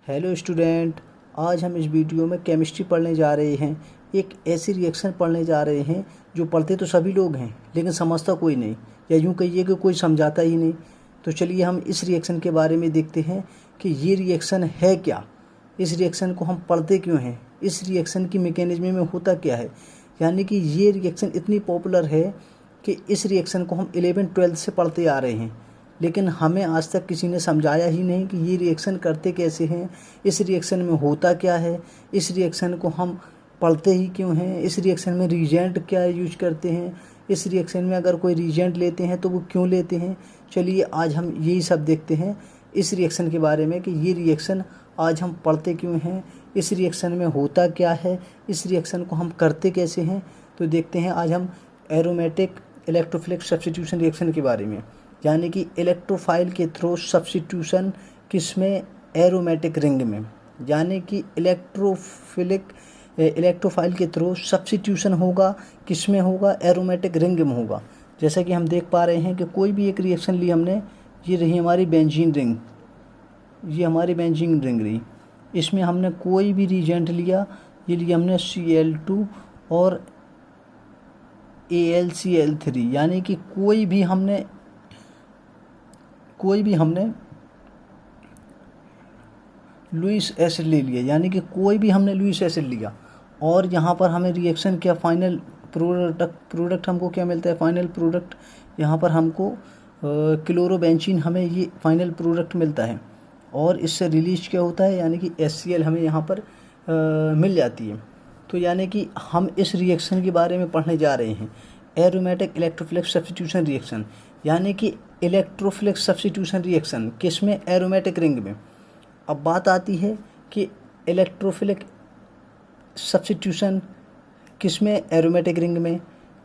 Hello student, आज हम इस वीडियो में केमिस्ट्री पढ़ने जा रहे हैं। एक ऐसी रिएक्शन पढ़ने जा रहे हैं जो पढ़ते तो सभी लोग हैं लेकिन समझता कोई नहीं, या यूँ कहिए कि कोई समझाता ही नहीं। तो चलिए हम इस रिएक्शन के बारे में देखते हैं कि ये रिएक्शन है क्या, इस रिएक्शन को हम पढ़ते क्यों हैं, इस रिएक्शन की मैकेनिज्म में होता क्या है। यानी कि ये रिएक्शन इतनी पॉपुलर है कि इस रिएक्शन को हम 11-12 से पढ़ते आ रहे हैं, लेकिन हमें आज तक किसी ने समझाया ही नहीं कि ये रिएक्शन करते कैसे हैं, इस रिएक्शन में होता क्या है, इस रिएक्शन को हम पढ़ते ही क्यों हैं, इस रिएक्शन में रीजेंट क्या यूज करते हैं, इस रिएक्शन में अगर कोई रीजेंट लेते हैं तो वो क्यों लेते हैं। चलिए आज हम यही सब देखते हैं इस रिएक्शन के बारे में कि ये रिएक्शन आज हम पढ़ते क्यों हैं, इस रिएक्शन में होता क्या है, इस रिएक्शन को हम करते कैसे हैं। तो देखते हैं आज हम एरोमेटिक इलेक्ट्रोफिलिक सब्स्टिट्यूशन रिएक्शन के बारे में, यानी कि इलेक्ट्रोफाइल के थ्रू सब्स्टिट्यूशन किसमें, एरोमेटिक रिंग में। यानी कि इलेक्ट्रोफाइल के थ्रू सब्स्टिट्यूशन होगा किसमें होगा, एरोमेटिक रिंग में होगा। जैसा कि हम देख पा रहे हैं कि कोई भी एक रिएक्शन ली हमने, ये रही हमारी बेंजीन रिंग, ये हमारी बेंजीन रिंग रही। इसमें हमने कोई भी रिएजेंट लिया, ये लिया हमने Cl2 और AlCl3, यानी कि कोई भी हमने लुईस एसिड ले लिया, यानी कि कोई भी हमने लुईस एसिड लिया। और यहाँ पर हमें रिएक्शन क्या, फाइनल प्रोडक्ट हमको क्या मिलता है, फाइनल प्रोडक्ट यहाँ पर हमको क्लोरोबेंजीन, हमें ये फाइनल प्रोडक्ट मिलता है। और इससे रिलीज क्या होता है, यानी कि HCl हमें यहाँ पर मिल जाती है। तो यानी कि हम इस रिएक्शन के बारे में पढ़ने जा रहे हैं, एरोमेटिक इलेक्ट्रोफिलिक सब्स्टिट्यूशन रिएक्शन। यानी कि इलेक्ट्रोफिलिक सब्स्टिट्यूशन रिएक्शन किसमें, एरोमेटिक रिंग में। अब बात आती है कि इलेक्ट्रोफिलिक सब्स्टिट्यूशन किसमें, एरोमेटिक रिंग में।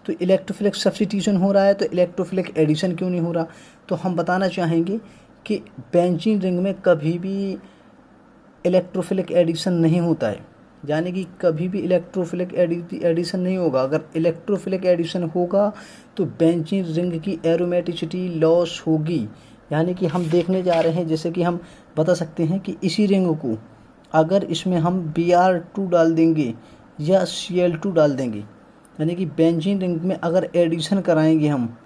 तो इलेक्ट्रोफिलिक सब्स्टिट्यूशन हो रहा है तो इलेक्ट्रोफिलिक एडिशन क्यों नहीं हो रहा। तो हम बताना चाहेंगे कि बेंजीन रिंग में कभी भी इलेक्ट्रोफिलिक एडिशन नहीं होता है, यानी कि कभी भी इलेक्ट्रोफिलिक एडिशन नहीं होगा। अगर इलेक्ट्रोफिलिक एडिशन होगा तो बेंजीन रिंग की एरोमेटिसिटी लॉस होगी। यानी कि हम देखने जा रहे हैं, जैसे कि हम बता सकते हैं कि इसी रिंग को अगर इसमें हम Br2 डाल देंगे या Cl2 डाल देंगे, यानी कि बेंजीन रिंग में अगर एडिशन कराएंगे हम,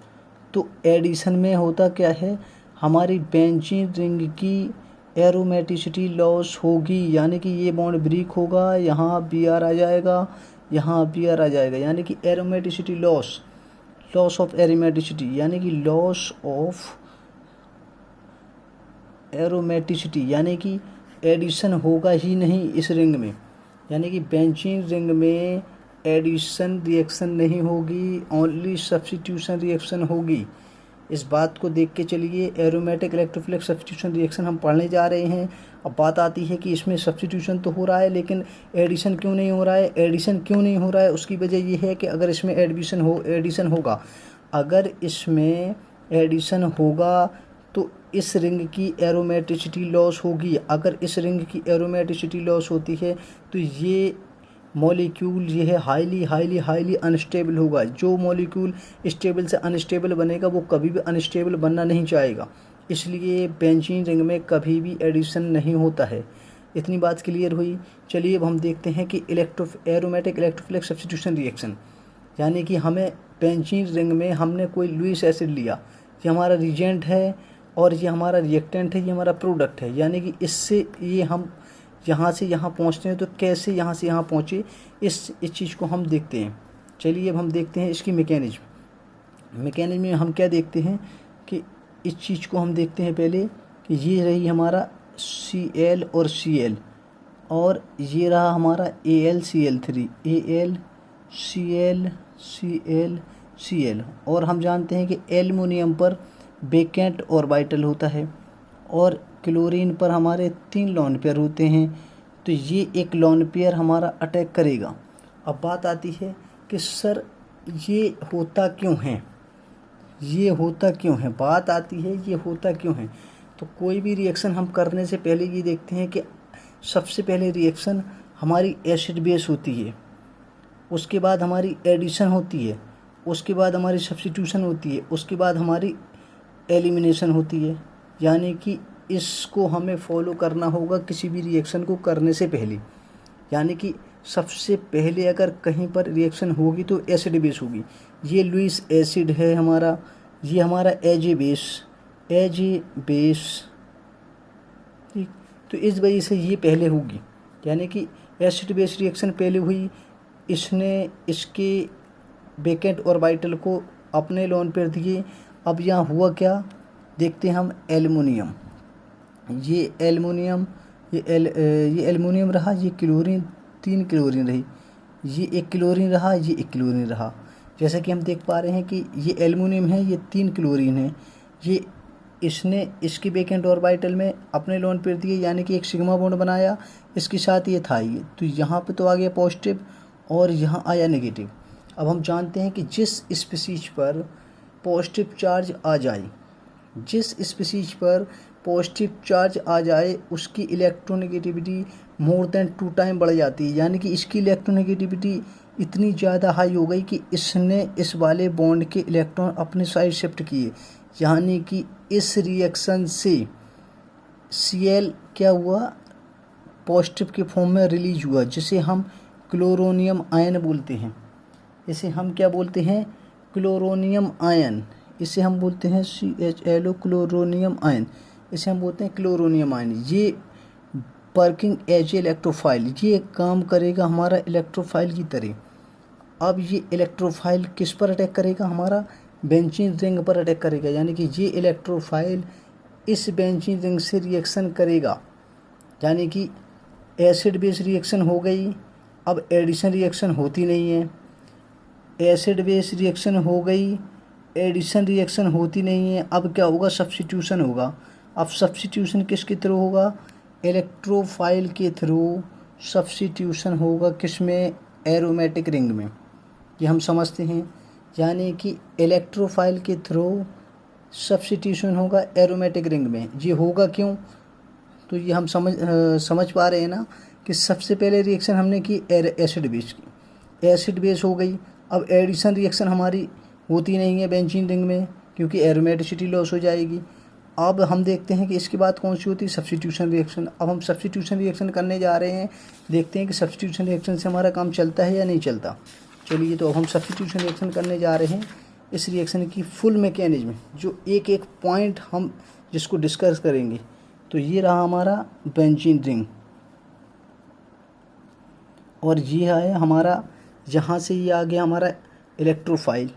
तो एडिशन में होता क्या है, हमारी बेंजीन रिंग की एरोमेटिसिटी लॉस होगी। यानी कि ये बॉन्ड ब्रेक होगा, यहाँ Br आ जाएगा, यहाँ Br आ जाएगा, यानी कि एरोमेटिसिटी लॉस ऑफ एरोमेटिसिटी, यानी कि लॉस ऑफ एरोमेटिसिटी, यानी कि एडिशन होगा ही नहीं इस रिंग में। यानी कि बेंजीन रिंग में एडिशन रिएक्शन नहीं होगी, ओनली सब्स्टिट्यूशन रिएक्शन होगी। इस बात को देख के चलिए एरोमेटिक इलेक्ट्रोफिलिक सब्स्टिट्यूशन रिएक्शन हम पढ़ने जा रहे हैं। अब बात आती है कि इसमें सब्स्टिट्यूशन तो हो रहा है लेकिन एडिशन क्यों नहीं हो रहा है। एडिशन क्यों नहीं हो रहा है, उसकी वजह ये है कि अगर इसमें एडिशन होगा, अगर इसमें एडिशन होगा तो इस रिंग की एरोमेटिसिटी लॉस होगी। अगर इस रिंग की एरोमेटिसिटी लॉस होती है तो ये मॉलिक्यूल ये है हाईली अनस्टेबल होगा। जो मॉलिक्यूल स्टेबल से अनस्टेबल बनेगा वो कभी भी अनस्टेबल बनना नहीं चाहेगा। इसलिए बेंजीन रिंग में कभी भी एडिशन नहीं होता है। इतनी बात क्लियर हुई। चलिए अब हम देखते हैं कि एरोमेटिक इलेक्ट्रोफिलिक सब्स्टिट्यूशन रिएक्शन, यानी कि हमें बेंजीन रिंग में हमने कोई लुईस एसिड लिया, ये हमारा रिएजेंट है और ये हमारा रिएक्टेंट है, ये हमारा प्रोडक्ट है। यानी कि इससे ये हम यहाँ से यहाँ पहुँचते हैं, तो कैसे यहाँ से यहाँ पहुँचे, इस चीज़ को हम देखते हैं। चलिए अब हम देखते हैं इसकी मैकेनिज्म में हम क्या देखते हैं कि इस चीज़ को हम देखते हैं पहले कि ये रही हमारा Cl और Cl, और ये रहा हमारा AlCl3, AlCl, और हम जानते हैं कि एल्युमिनियम पर वेकेंट ऑर्बिटल होता है और क्लोरीन पर हमारे 3 लोन पेयर होते हैं। तो ये एक लोन पेयर हमारा अटैक करेगा। अब बात आती है कि सर ये होता क्यों है, बात आती है ये होता क्यों है। तो कोई भी रिएक्शन हम करने से पहले ये देखते हैं कि सबसे पहले रिएक्शन हमारी एसिड बेस होती है, उसके बाद हमारी एडिशन होती है, उसके बाद हमारी सब्स्टिट्यूशन होती है, उसके बाद हमारी एलिमिनेशन होती है। यानी कि इसको हमें फॉलो करना होगा किसी भी रिएक्शन को करने से पहले। यानी कि सबसे पहले अगर कहीं पर रिएक्शन होगी तो एसिड बेस होगी। ये लुईस एसिड है हमारा, ये हमारा एज ए बेस, ठीक। तो इस वजह से ये पहले होगी, यानी कि एसिड बेस रिएक्शन पहले हुई, इसने इसके वेकेंट ऑर्बिटल को अपने लोन पर दिए। अब यहाँ हुआ क्या देखते हैं हम, एल्युमिनियम, ये एल्युमिनियम रहा, ये क्लोरीन, 3 क्लोरीन रही, ये 1 क्लोरीन रहा, ये 1 क्लोरीन रहा। जैसा कि हम देख पा रहे हैं कि ये एल्युमिनियम है, ये 3 क्लोरीन है, ये इसने इसकी वेकेंट ऑर्बिटल में अपने लोन पेयर दिए, यानी कि एक सिग्मा बॉन्ड बनाया, इसके साथ ये था ये, तो यहाँ पे तो आ गया पॉजिटिव और यहाँ आया नेगेटिव। अब हम जानते हैं कि जिस स्पीशीज पर पॉजिटिव चार्ज आ जाए, जिस स्पीशीज पर पॉजिटिव चार्ज आ जाए उसकी इलेक्ट्रोनेगेटिविटी मोर देन 2 टाइम बढ़ जाती है। यानी कि इसकी इलेक्ट्रोनेगेटिविटी इतनी ज़्यादा हाई हो गई कि इसने इस वाले बॉन्ड के इलेक्ट्रॉन अपने साइड शिफ्ट किए। यानी कि इस रिएक्शन से Cl क्या हुआ, पॉजिटिव के फॉर्म में रिलीज हुआ, जिसे हम क्लोरोनियम आयन बोलते हैं। इसे हम क्या बोलते हैं, क्लोरोनियम आयन। इसे हम बोलते हैं CHLO, क्लोरोनियम आयन। इसे हम बोलते हैं क्लोरोनियम आयन। ये वर्किंग एज इलेक्ट्रोफाइल, ये काम करेगा हमारा इलेक्ट्रोफाइल की तरह। अब ये इलेक्ट्रोफाइल किस पर अटैक करेगा, हमारा बेंजीन रिंग पर अटैक करेगा। यानी कि ये इलेक्ट्रोफाइल इस बेंजीन रिंग से रिएक्शन करेगा। यानी कि एसिड बेस रिएक्शन हो गई, अब एडिशन रिएक्शन होती नहीं है। एसिड बेस रिएक्शन हो गई, एडिशन रिएक्शन होती नहीं है। अब क्या होगा, सब्स्टिट्यूशन होगा। अब सब्स्टिट्यूशन किसके थ्रू होगा, इलेक्ट्रोफाइल के थ्रू सब्स्टिट्यूशन होगा, किसमें, एरोमेटिक रिंग में। ये हम समझते हैं, यानी कि इलेक्ट्रोफाइल के थ्रू सब्स्टिट्यूशन होगा एरोमेटिक रिंग में। ये होगा क्यों, तो ये हम समझ पा रहे हैं ना कि सबसे पहले रिएक्शन हमने की एसिड बेस की, एसिड बेस हो गई। अब एडिशन रिएक्शन हमारी होती नहीं है बेंजीन रिंग में, क्योंकि एरोमेटिसिटी लॉस हो जाएगी। अब हम देखते हैं कि इसके बाद कौन सी होती है, सब्स्टिट्यूशन रिएक्शन। अब हम सब्स्टिट्यूशन रिएक्शन करने जा रहे हैं, देखते हैं कि सब्स्टिट्यूशन रिएक्शन से हमारा काम चलता है या नहीं चलता। चलिए, तो अब हम सब्स्टिट्यूशन रिएक्शन करने जा रहे हैं। इस रिएक्शन की फुल मैकेनिज्म, जो एक एक पॉइंट हम जिसको डिस्कस करेंगे, तो ये रहा हमारा बेंजीन रिंग, और ये है हमारा, यहाँ से ये आ गया हमारा इलेक्ट्रोफाइल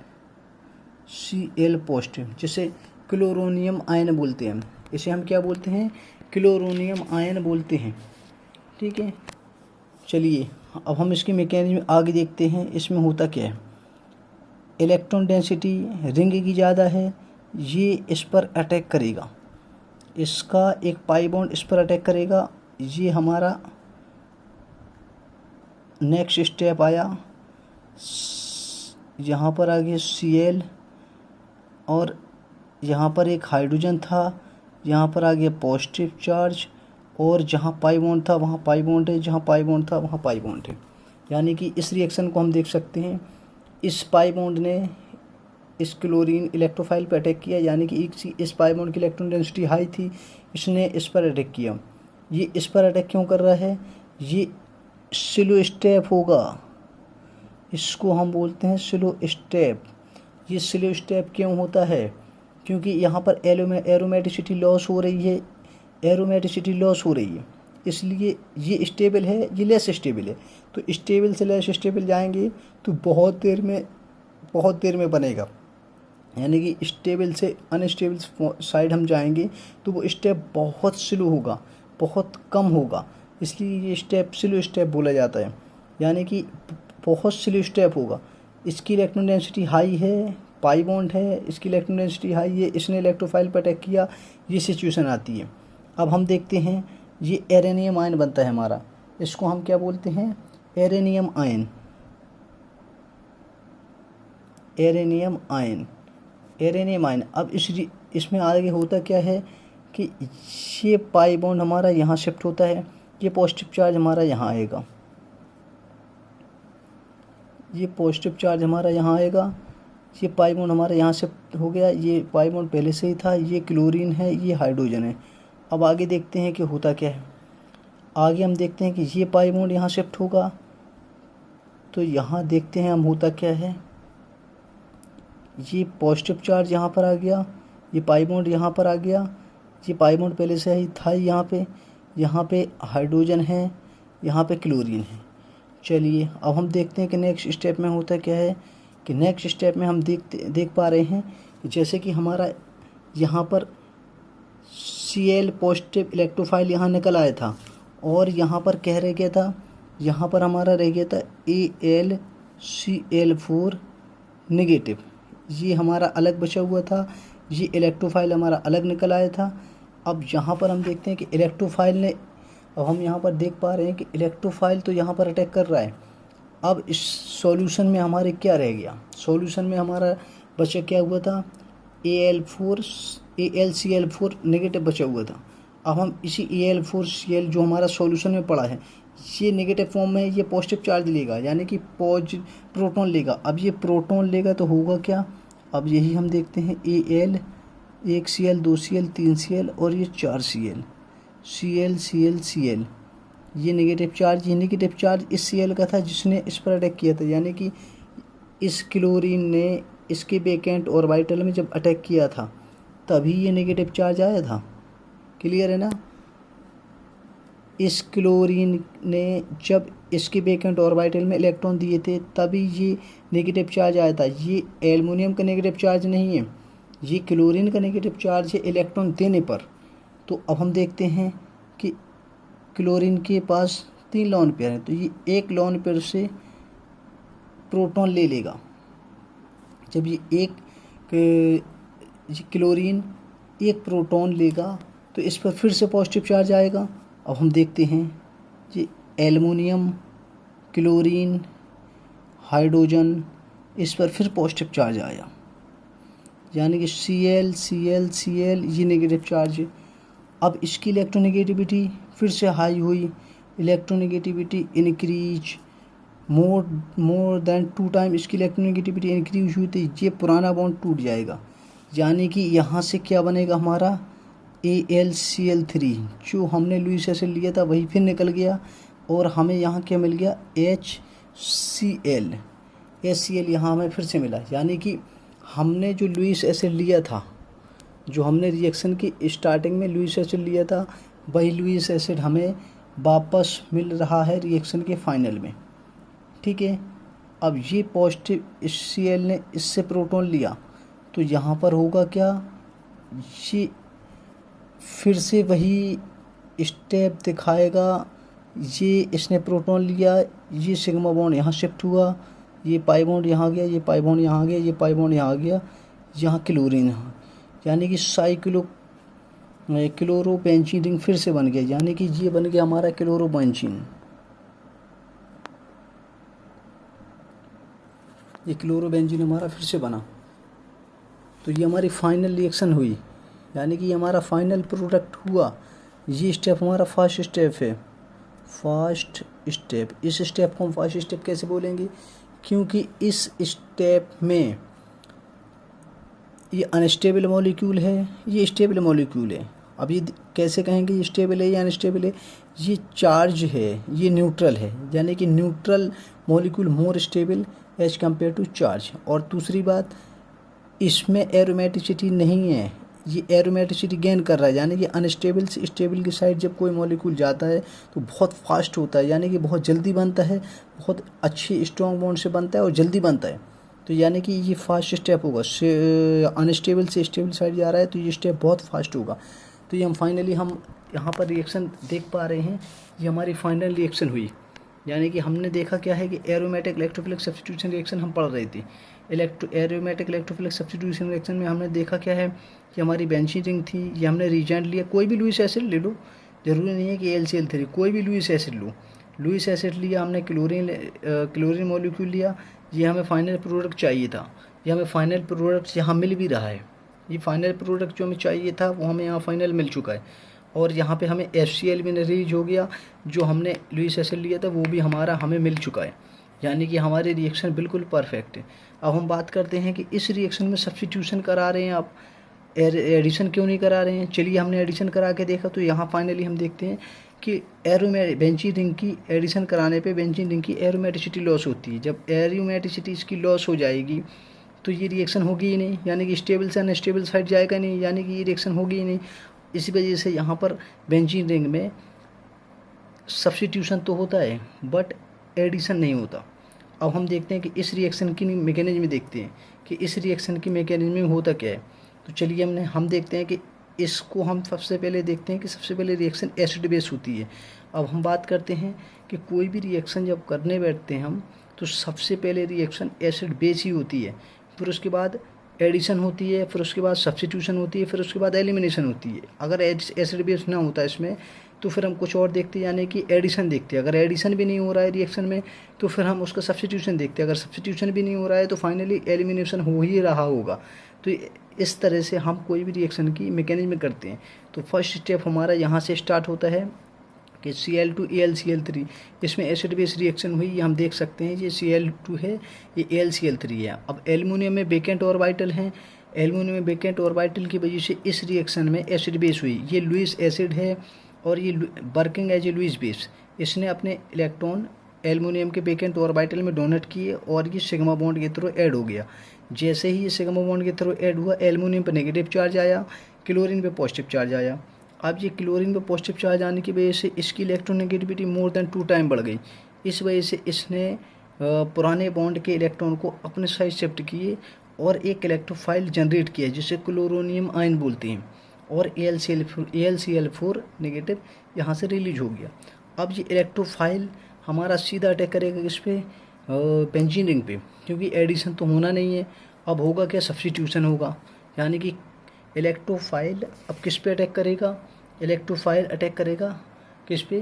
Cl पॉजिटिव, जिसे क्लोरोनियम आयन बोलते हैं। इसे हम क्या बोलते हैं, क्लोरोनियम आयन बोलते हैं, ठीक है। चलिए, अब हम इसकी मैकेनिज्म आगे देखते हैं। इसमें होता क्या है, इलेक्ट्रॉन डेंसिटी रिंग की ज़्यादा है, ये इस पर अटैक करेगा, इसका एक पाई बॉन्ड इस पर अटैक करेगा। ये हमारा नेक्स्ट स्टेप आया, यहाँ पर आ गया Cl, और यहाँ पर एक हाइड्रोजन था, यहाँ पर आ गया पॉजिटिव चार्ज, और जहाँ पाई बॉन्ड था वहाँ पाई बॉन्ड है, जहाँ पाई बॉन्ड था वहाँ पाई बॉन्ड है। यानी कि इस रिएक्शन को हम देख सकते हैं, इस पाई बॉन्ड ने इस क्लोरीन इलेक्ट्रोफाइल पर अटैक किया, यानी कि इस पाई बॉन्ड की इलेक्ट्रॉन डेंसिटी हाई थी, इसने इस पर अटैक किया। ये इस पर अटैक क्यों कर रहा है, ये स्लो स्टेप होगा, इसको हम बोलते हैं स्लो स्टेप। ये स्लो स्टेप क्यों होता है, क्योंकि यहाँ पर एरोमेटिसिटी लॉस हो रही है, एरोमेटिसिटी लॉस हो रही है, इसलिए ये स्टेबल है, ये लेस स्टेबल है। तो स्टेबल से लेस स्टेबल जाएंगे तो बहुत देर में बनेगा। यानी कि स्टेबल से अनस्टेबल साइड हम जाएंगे तो वो स्टेप बहुत स्लो होगा, बहुत कम होगा, इसलिए ये स्टेप स्लो स्टेप बोला जाता है। यानी कि बहुत स्लो स्टेप होगा। इसकी इलेक्ट्रॉन डेंसिटी हाई है, पाई बॉन्ड है, इसकी इलेक्ट्रॉन डेंसिटी हाई है, इसने इलेक्ट्रोफाइल पर अटैक किया, ये सिचुएशन आती है। अब हम देखते हैं, ये एरेनियम आयन बनता है हमारा, इसको हम क्या बोलते हैं, arenium ion. Arenium ion, arenium ion. अब इसमें आगे होता क्या है कि ये पाई बॉन्ड हमारा यहाँ शिफ्ट होता है, ये पॉजिटिव चार्ज हमारा यहाँ आएगा, ये पॉजिटिव चार्ज हमारा यहाँ आएगा, ये पाई बॉन्ड हमारा यहाँ शिफ्ट हो गया, ये पाई बॉन्ड पहले से ही था, ये क्लोरीन है, ये हाइड्रोजन है, अब आगे देखते हैं कि होता क्या है। आगे हम देखते हैं कि ये पाई बॉन्ड यहाँ शिफ्ट होगा, तो यहाँ देखते हैं हम होता क्या है। ये पॉजिटिव चार्ज यहाँ पर आ गया, ये पाई बॉन्ड यहाँ पर आ गया, ये पाई बॉन्ड पहले से ही था यहाँ पे हाइड्रोजन है, यहाँ पे क्लोरीन है। चलिए अब हम देखते हैं कि नेक्स्ट स्टेप में होता क्या है। कि नेक्स्ट स्टेप में हम देख पा रहे हैं कि जैसे कि हमारा यहाँ पर Cl पॉजिटिव इलेक्ट्रोफाइल यहाँ निकल आया था, और यहाँ पर क्या रह गया था, यहाँ पर हमारा रह गया था AlCl4 नेगेटिव। ये हमारा अलग बचा हुआ था, ये इलेक्ट्रोफाइल हमारा अलग निकल आया था। अब यहाँ पर हम देखते हैं कि इलेक्ट्रोफाइल ने, अब हम यहाँ पर देख पा रहे हैं कि इलेक्ट्रोफाइल तो यहाँ पर अटैक कर रहा है। अब इस सॉल्यूशन में हमारे क्या रह गया, सॉल्यूशन में हमारा बचा क्या हुआ था, AlCl4 नेगेटिव बचा हुआ था। अब हम इसी Al4Cl जो हमारा सॉल्यूशन में पड़ा है, ये नेगेटिव फॉर्म में, ये पॉजिटिव चार्ज लेगा, यानी कि प्रोटॉन लेगा। अब ये प्रोटॉन लेगा तो होगा क्या, अब यही हम देखते हैं Al 1Cl 2Cl 3Cl और ये 4Cl, Cl ये नेगेटिव चार्ज, इस Cl का था जिसने इस पर अटैक किया था, यानी कि इस क्लोरीन ने इसके बैकेंट ऑर्बिटल में जब अटैक किया था तभी ये नेगेटिव चार्ज आया था। क्लियर है ना। इस क्लोरीन ने जब इसके बैकेंट ऑर्बिटल में इलेक्ट्रॉन दिए थे तभी ये नेगेटिव चार्ज आया था। ये एल्युमिनियम का नेगेटिव चार्ज नहीं है, ये क्लोरीन का नेगेटिव चार्ज है इलेक्ट्रॉन देने पर। तो अब हम देखते हैं कि क्लोरीन के पास 3 लोन पेयर हैं, तो ये एक लोन पेयर से प्रोटॉन ले लेगा। जब ये क्लोरीन एक प्रोटॉन लेगा तो इस पर फिर से पॉजिटिव चार्ज आएगा। अब हम देखते हैं ये एल्युमिनियम, क्लोरीन, हाइड्रोजन, इस पर फिर पॉजिटिव चार्ज आया, यानी कि Cl ये नेगेटिव चार्ज है। अब इसकी इलेक्ट्रोनेगेटिविटी फिर से हाई हुई, electronegativity increase more than 2 time, इसकी इलेक्ट्रोनेगेटिविटी इंक्रीज हुई तो ये पुराना बॉन्ड टूट जाएगा, यानी कि यहाँ से क्या बनेगा हमारा AlCl3, जो हमने लुईस एसिड लिया था वही फिर निकल गया, और हमें यहाँ क्या मिल गया HCl यहाँ हमें फिर से मिला। यानी कि हमने जो लुईस एसिड लिया था, जो हमने रिएक्शन की स्टार्टिंग में लुईस एसिड लिया था, वही लुईस एसिड हमें वापस मिल रहा है रिएक्शन के फाइनल में। ठीक है। अब ये पॉजिटिव Cl ने इससे प्रोटॉन लिया तो यहाँ पर होगा क्या, ये फिर से वही स्टेप दिखाएगा। ये इसने प्रोटॉन लिया, ये सिग्मा बॉन्ड यहाँ शिफ्ट हुआ, ये पाई बॉन्ड यहाँ गया, ये पाई बॉन्ड यहाँ गया, ये पाई बॉन्ड यहाँ गया, यहाँ क्लोरीन यहाँ, यानी कि क्लोरोबेंजीन रिंग फिर से बन गया, यानी कि ये बन गया हमारा क्लोरोबेंजीन। ये क्लोरोबेंजीन हमारा फिर से बना, तो ये हमारी फाइनल रिएक्शन हुई, यानी कि ये हमारा फाइनल प्रोडक्ट हुआ। ये स्टेप हमारा फर्स्ट स्टेप है, फर्स्ट स्टेप। इस स्टेप को हम फर्स्ट स्टेप कैसे बोलेंगे, क्योंकि इस स्टेप में ये अनस्टेबल मॉलिक्यूल है, ये स्टेबल मॉलिक्यूल है। अब ये कैसे कहेंगे ये स्टेबल है या अनस्टेबल है, ये चार्ज है, ये न्यूट्रल है, यानी कि neutral molecule more stable as compare to charge. और दूसरी बात, इसमें एरोमेटिसिटी नहीं है, ये एरोमेटिसिटी गेन कर रहा है, यानी कि अनस्टेबल से स्टेबल की साइड जब कोई मॉलिक्यूल जाता है तो बहुत फास्ट होता है, यानी कि बहुत जल्दी बनता है, बहुत अच्छी स्ट्रॉन्ग बॉन्ड से बनता है और जल्दी बनता है। तो यानी कि ये फास्ट स्टेप होगा, अनस्टेबल से स्टेबल साइड जा रहा है तो ये स्टेप बहुत फास्ट होगा। तो ये हम फाइनली हम यहाँ पर रिएक्शन देख पा रहे हैं, ये हमारी फाइनल रिएक्शन हुई। यानी कि हमने देखा क्या है कि एरोमेटिक इलेक्ट्रोफिलिक सब्स्टिट्यूशन रिएक्शन हम पढ़ रहे थे। एरोमेटिक इलेक्ट्रोफिलिक सब्स्टिट्यूशन रिएक्शन में हमने देखा क्या है कि हमारी बेंजीन रिंग थी, ये हमने रिएजेंट लिया, कोई भी लुईस एसिड ले लो, ज़रूरी नहीं है कि AlCl3, कोई भी लुईस एसिड लो। लुईस एसिड लिया हमने, क्लोरीन मॉलिक्यूल लिया, ये हमें फाइनल प्रोडक्ट चाहिए था, ये हमें फाइनल प्रोडक्ट यहाँ मिल भी रहा है। ये फाइनल प्रोडक्ट जो हमें चाहिए था वो हमें यहाँ फाइनल मिल चुका है, और यहाँ पे हमें HCl भी रिलीज हो गया, जो हमने लुईस एसिड लिया था वो भी हमें मिल चुका है, यानी कि हमारी रिएक्शन बिल्कुल परफेक्ट है। अब हम बात करते हैं कि इस रिएक्शन में सब्स्टिट्यूशन करा रहे हैं आप एडिशन क्यों नहीं करा रहे हैं? चलिए हमने एडिशन करा के देखा, तो यहाँ फाइनली हम देखते हैं कि बेंजीन रिंग की एडिशन कराने पे बेंजीन रिंग की एरोमेटिसिटी लॉस होती है। जब एरोमेटिसिटी इसकी लॉस हो जाएगी तो ये रिएक्शन होगी ही नहीं, यानी कि स्टेबल से अनस्टेबल साइड जाएगा नहीं, यानी कि ये रिएक्शन होगी ही नहीं। इसी वजह से यहाँ पर बेंजीन रिंग में सब्स्टिट्यूशन तो होता है बट एडिशन नहीं होता। अब हम देखते हैं कि इस रिएक्शन की मैकेनिज्म देखते हैं कि इस रिएक्शन की मैकेनिज्म में होता क्या है। तो चलिए हम देखते हैं कि इसको हम सबसे पहले देखते हैं कि सबसे पहले रिएक्शन एसिड बेस होती है। अब हम बात करते हैं कि कोई भी रिएक्शन जब करने बैठते हैं हम, तो सबसे पहले रिएक्शन एसिड बेस ही होती है, फिर उसके बाद एडिशन होती है, फिर उसके बाद सब्स्टिट्यूशन होती है, फिर उसके बाद एलिमिनेशन होती है। अगर एसिड बेस ना होता इसमें तो फिर हम कुछ और देखते हैं, यानी कि एडिशन देखते हैं। अगर एडिशन भी नहीं हो रहा है रिएक्शन में तो फिर हम उसका सब्स्टिट्यूशन देखते हैं। अगर सब्स्टिट्यूशन भी नहीं हो रहा है तो फाइनली एलिमिनेशन हो ही रहा होगा। तो इस तरह से हम कोई भी रिएक्शन की मैकेनिज्म करते हैं। तो फर्स्ट स्टेप हमारा यहाँ से स्टार्ट होता है कि Cl2 AlCl3, इसमें एसिड बेस रिएक्शन हुई, ये हम देख सकते हैं। ये Cl2 है, ये AlCl3 है। अब एल्युमिनियम में वेकेंट ऑर्बिटल हैं, एल्युमिनियम में वेकेंट ऑर्बिटल की वजह से इस रिएक्शन में एसिड बेस हुई। ये लुईस एसिड है और ये working as a Lewis base. इसने अपने इलेक्ट्रॉन एल्युमिनियम के वेकेंट ऑर्बिटल में डोनेट किए और ये सिग्मा बॉन्ड के थ्रू ऐड हो गया। जैसे ही ये सिग्मा बॉन्ड के थ्रू ऐड हुआ, एल्युमिनियम पर नेगेटिव चार्ज आया, क्लोरीन पे पॉजिटिव चार्ज आया। अब ये क्लोरीन पे पॉजिटिव चार्ज आने की वजह से इसकी इलेक्ट्रोनेगेटिविटी मोर देन 2 टाइम बढ़ गई। इस वजह से इसने पुराने बॉन्ड के इलेक्ट्रॉन को अपने साइड शिफ्ट किए और एक इलेक्ट्रोफाइल जनरेट किया जिसे क्लोरोनियम आयन बोलते हैं, और AlCl4 नेगेटिव यहाँ से रिलीज हो गया। अब ये इलेक्ट्रोफाइल हमारा सीधा अटैक करेगा इस पर बेंजीन रिंग पे, क्योंकि एडिशन तो होना नहीं है। अब होगा क्या? सब्स्टिट्यूशन होगा, यानी कि इलेक्ट्रोफाइल अब किस पे अटैक करेगा? इलेक्ट्रोफाइल अटैक करेगा किस पे?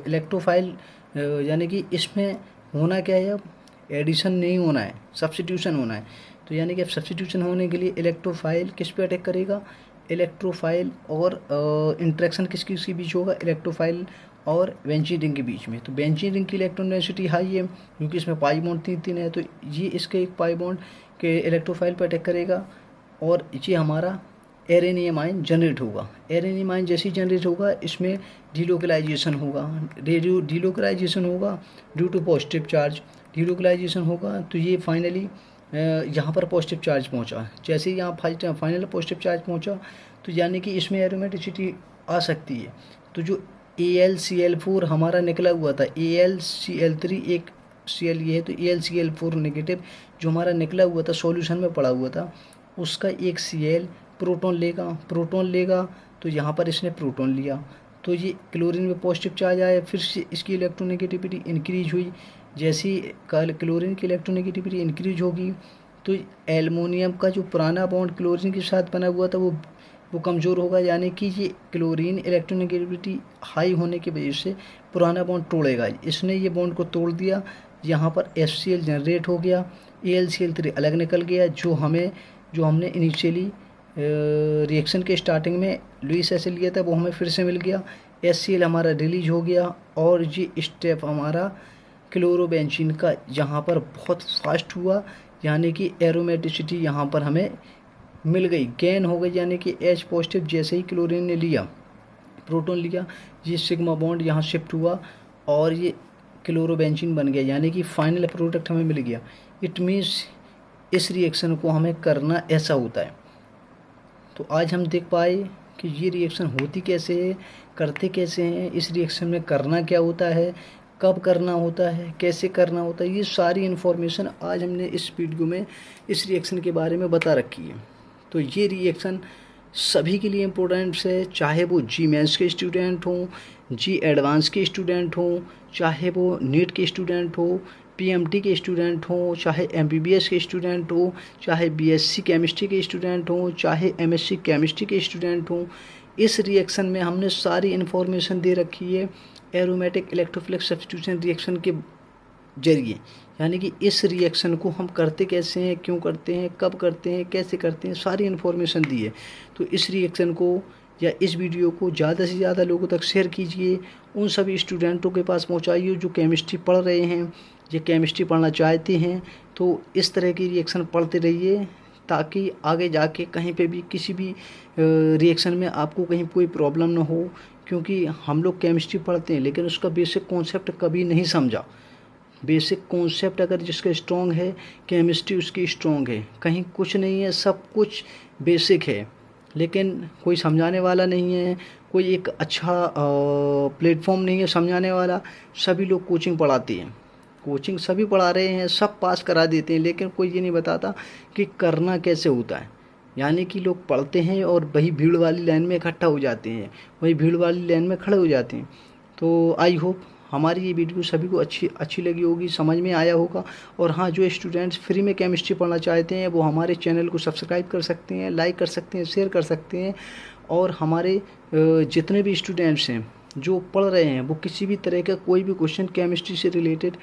इलेक्ट्रोफाइल, यानी कि इसमें होना क्या है? अब एडिशन नहीं होना है, सब्स्टिट्यूशन होना है। तो यानी कि अब सब्स्टिट्यूशन होने के लिए इलेक्ट्रोफाइल किस पे अटैक करेगा? इलेक्ट्रोफाइल और इंट्रैक्शन किसके बीच होगा? इलेक्ट्रोफाइल और बेंजीन रिंग के बीच में। तो बेंजीन रिंग की इलेक्ट्रॉन डेंसिटी हाई है क्योंकि इसमें पाई बॉन्ड 3 है, तो ये इसके एक पाई बॉन्ड के इलेक्ट्रोफाइल पर अटैक करेगा और ये हमारा एरेनियम आयन जनरेट होगा। एरेनियम आयन जैसे ही जनरेट होगा इसमें डीलोकलाइजेशन होगा, डीलोकलाइजेशन होगा due to positive charge. Delocalisation होगा तो ये फाइनली यहाँ पर पॉजिटिव चार्ज पहुँचा। जैसे ही यहाँ फाइनल पॉजिटिव चार्ज पहुँचा तो यानी कि इसमें एरोमेटिसिटी आ सकती है। तो जो AlCl4 हमारा निकला हुआ था, AlCl3 एक Cl ये है, तो AlCl4 नेगेटिव जो हमारा निकला हुआ था, सॉल्यूशन में पड़ा हुआ था, उसका एक Cl प्रोटॉन लेगा तो यहाँ पर इसने प्रोटॉन लिया, तो ये क्लोरीन में पॉजिटिव चार्ज आया, फिर से इसकी इलेक्ट्रोनेगेटिविटी इंक्रीज हुई। जैसे ही क्लोरीन की इलेक्ट्रोनेगेटिविटी इंक्रीज होगी तो एल्युमिनियम का जो पुराना बॉन्ड क्लोरीन के साथ बना हुआ था वो कमज़ोर होगा, यानी कि ये क्लोरीन इलेक्ट्रोनेगेटिविटी हाई होने की वजह से पुराना बॉन्ड तोड़ेगा। इसने ये बॉन्ड को तोड़ दिया, यहाँ पर HCl जनरेट हो गया, AlCl3 अलग निकल गया, जो हमने इनिशियली रिएक्शन के स्टार्टिंग में लुईस एसिड लिया था वो हमें फिर से मिल गया। HCl हमारा रिलीज हो गया और ये स्टेप हमारा क्लोरोबेंजीन का यहाँ पर बहुत फास्ट हुआ, यानी कि एरोमेटिसिटी यहाँ पर हमें मिल गई, गेन हो गई, यानी कि H पॉजिटिव जैसे ही क्लोरीन ने लिया, प्रोटॉन लिया, ये सिग्मा बॉन्ड यहाँ शिफ्ट हुआ और ये क्लोरोबेंजीन बन गया, यानी कि फाइनल प्रोडक्ट हमें मिल गया। इट मीन्स इस रिएक्शन को हमें करना ऐसा होता है। तो आज हम देख पाए कि ये रिएक्शन होती कैसे है, करते कैसे हैं, इस रिएक्शन में करना क्या होता है, कब करना होता है, कैसे करना होता है, ये सारी इन्फॉर्मेशन आज हमने इस वीडियो में इस रिएक्शन के बारे में बता रखी है। तो ये रिएक्शन सभी के लिए इम्पोर्टेंट है, चाहे वो जी मेंस के स्टूडेंट हों, जी एडवांस के स्टूडेंट हों, चाहे वो नीट के स्टूडेंट हो, PMT के स्टूडेंट हों, चाहे MBBS के स्टूडेंट हो, चाहे BSc केमिस्ट्री के स्टूडेंट हों, चाहे MSc केमिस्ट्री के स्टूडेंट हों। इस रिएक्शन में हमने सारी इन्फॉर्मेशन दे रखी है एरोमेटिक इलेक्ट्रोफिलिक सब्स्टिट्यूशन रिएक्शन के जरिए, यानी कि इस रिएक्शन को हम करते कैसे हैं, क्यों करते हैं, कब करते हैं, कैसे करते हैं, सारी इन्फॉर्मेशन दी है। तो इस रिएक्शन को या इस वीडियो को ज़्यादा से ज़्यादा लोगों तक शेयर कीजिए, उन सभी स्टूडेंटों के पास पहुंचाइए जो केमिस्ट्री पढ़ रहे हैं या केमिस्ट्री पढ़ना चाहते हैं। तो इस तरह की रिएक्शन पढ़ते रहिए ताकि आगे जाके कहीं पे भी किसी भी रिएक्शन में आपको कहीं कोई प्रॉब्लम ना हो। क्योंकि हम लोग केमिस्ट्री पढ़ते हैं लेकिन उसका बेसिक कॉन्सेप्ट कभी नहीं समझा। बेसिक कॉन्सेप्ट अगर जिसका स्ट्रॉन्ग है, केमिस्ट्री उसकी स्ट्रॉन्ग है। कहीं कुछ नहीं है, सब कुछ बेसिक है, लेकिन कोई समझाने वाला नहीं है, कोई एक अच्छा प्लेटफॉर्म नहीं है समझाने वाला। सभी लोग कोचिंग पढ़ाते हैं, कोचिंग सभी पढ़ा रहे हैं, सब पास करा देते हैं, लेकिन कोई ये नहीं बताता कि करना कैसे होता है। यानी कि लोग पढ़ते हैं और वही भीड़ वाली लाइन में इकट्ठा हो जाते हैं, वही भीड़ वाली लाइन में खड़े हो जाते हैं। तो आई होप हमारी ये वीडियो सभी को अच्छी लगी होगी, समझ में आया होगा। और हाँ, जो स्टूडेंट्स फ्री में केमिस्ट्री पढ़ना चाहते हैं वो हमारे चैनल को सब्सक्राइब कर सकते हैं, लाइक कर सकते हैं, शेयर कर सकते हैं। और हमारे जितने भी स्टूडेंट्स हैं जो पढ़ रहे हैं वो किसी भी तरह का कोई भी क्वेश्चन केमिस्ट्री से रिलेटेड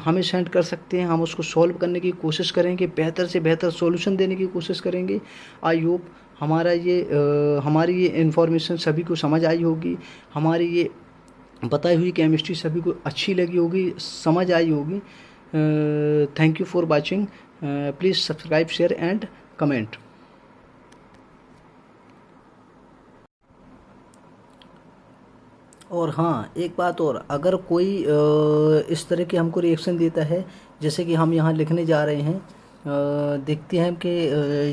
हमें सेंड कर सकते हैं। हम उसको सॉल्व करने की कोशिश करेंगे, बेहतर से बेहतर सॉल्यूशन देने की कोशिश करेंगे। आई होप हमारी ये इन्फॉर्मेशन सभी को समझ आई होगी, हमारी ये बताई हुई केमिस्ट्री सभी को अच्छी लगी होगी, समझ आई होगी। Thank you for watching. Please subscribe, share and comment. और हाँ, एक बात और, अगर कोई इस तरह की हमको रिएक्शन देता है जैसे कि हम यहाँ लिखने जा रहे हैं, देखते हैं कि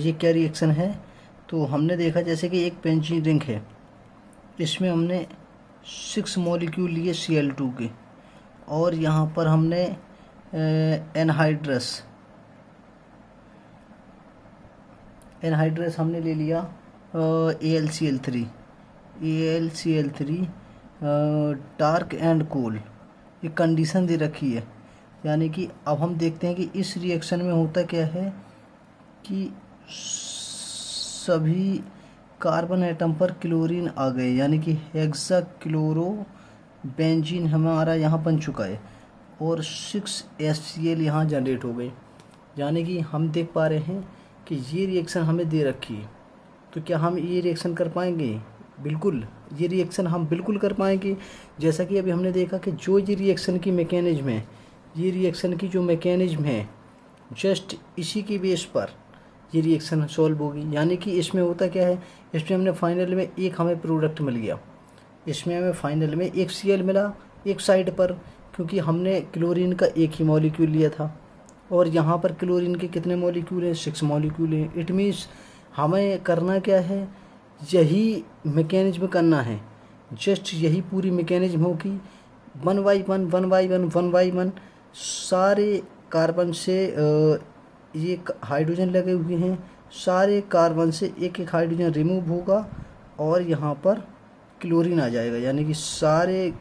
ये क्या रिएक्शन है। तो हमने देखा जैसे कि एक बेंजीन रिंग है, इसमें हमने 6 मॉलिक्यूल लिए Cl2 के, और यहाँ पर हमने एनहाइड्रस हमने ले लिया AlCl3 डार्क एंड कूल। ये कंडीशन दे रखी है। यानी कि अब हम देखते हैं कि इस रिएक्शन में होता क्या है कि सभी कार्बन एटम पर क्लोरीन आ गए, यानी कि हेक्सा क्लोरो बेंजीन हमारा यहाँ बन चुका है और 6HCl यहाँ जनरेट हो गए। यानी कि हम देख पा रहे हैं कि ये रिएक्शन हमें दे रखी है। तो क्या हम ये रिएक्शन कर पाएंगे? बिल्कुल, ये रिएक्शन हम बिल्कुल कर पाएंगे। जैसा कि अभी हमने देखा कि जो ये रिएक्शन की मैकेनिज्म है, ये रिएक्शन की जो मैकेनिज्म है, जस्ट इसी की बेस पर ये रिएक्शन सॉल्व होगी। यानी कि इसमें होता क्या है, इसमें हमने फाइनल में एक हमें प्रोडक्ट मिल गया, इसमें हमें फाइनल में एक Cl मिला एक साइड पर, क्योंकि हमने क्लोरीन का एक ही मॉलिक्यूल लिया था। और यहाँ पर क्लोरीन के कितने मॉलिक्यूल हैं? 6 मॉलिक्यूल हैं। इट मीन्स हमें करना क्या है, यही मैकेनिज्म करना है, जस्ट यही पूरी मैकेनिज्म होगी। 1 बाई 1 सारे कार्बन से ये हाइड्रोजन लगे हुए हैं, सारे कार्बन से एक एक हाइड्रोजन रिमूव होगा और यहाँ पर क्लोरीन आ जाएगा। यानी कि सारे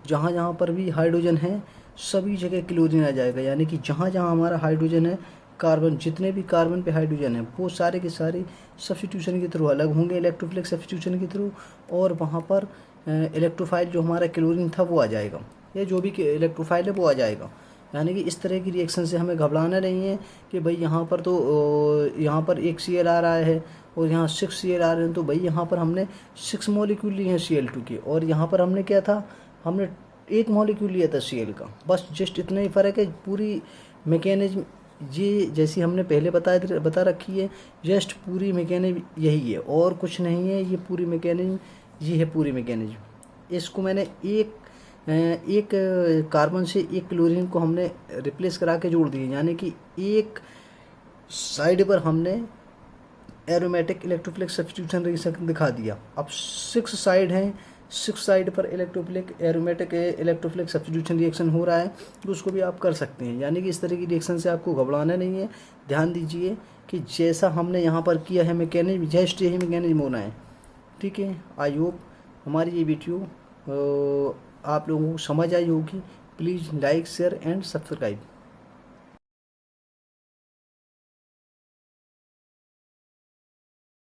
जहाँ जहाँ पर भी हाइड्रोजन है सभी जगह क्लोरीन आ जाएगा। यानी कि जहाँ जहाँ हमारा हाइड्रोजन है, कार्बन जितने भी कार्बन पे हाइड्रोजन है वो सारे के सारे सब्स्टिट्यूशन के थ्रू अलग होंगे, इलेक्ट्रोफिलिक सब्स्टिट्यूशन के थ्रू, और वहाँ पर इलेक्ट्रोफाइल जो हमारा क्लोरीन था वो आ जाएगा, या जो भी इलेक्ट्रोफाइल है वो आ जाएगा। यानी कि इस तरह की रिएक्शन से हमें घबराना नहीं है कि भाई यहाँ पर तो यहाँ पर एक Cl आ रहा है और यहाँ 6 Cl आ रहे हैं, तो भाई यहाँ पर हमने 6 मॉलिक्यूल लिए हैं Cl2 के, और यहाँ पर हमने क्या था, हमने एक मॉलिक्यूल लिया था Cl का। बस जस्ट इतना ही फ़र्क है। पूरी मैकेनिज्म ये जैसी हमने पहले बता रखी है, जस्ट पूरी मैकेनिज्म यही है और कुछ नहीं है। ये पूरी मैकेनिज्म ये है पूरी मैकेनिज्म। इसको मैंने एक कार्बन से एक क्लोरीन को हमने रिप्लेस करा के जोड़ दिए। यानी कि एक साइड पर हमने एरोमेटिक इलेक्ट्रोफिलिक सब्स्टिट्यूशन रिएक्शन दिखा दिया। अब 6 साइड हैं, 6 साइड पर electrophilic aromatic electrophilic substitution reaction हो रहा है, तो उसको भी आप कर सकते हैं। यानी कि इस तरह की रिएक्शन से आपको घबराना नहीं है। ध्यान दीजिए कि जैसा हमने यहाँ पर किया है मैकेनिज्म, जस्ट यही मैकेनिज्म होना है। ठीक है, आई होप हमारी ये वीडियो आप लोगों को समझ आई होगी। Please like, share and subscribe.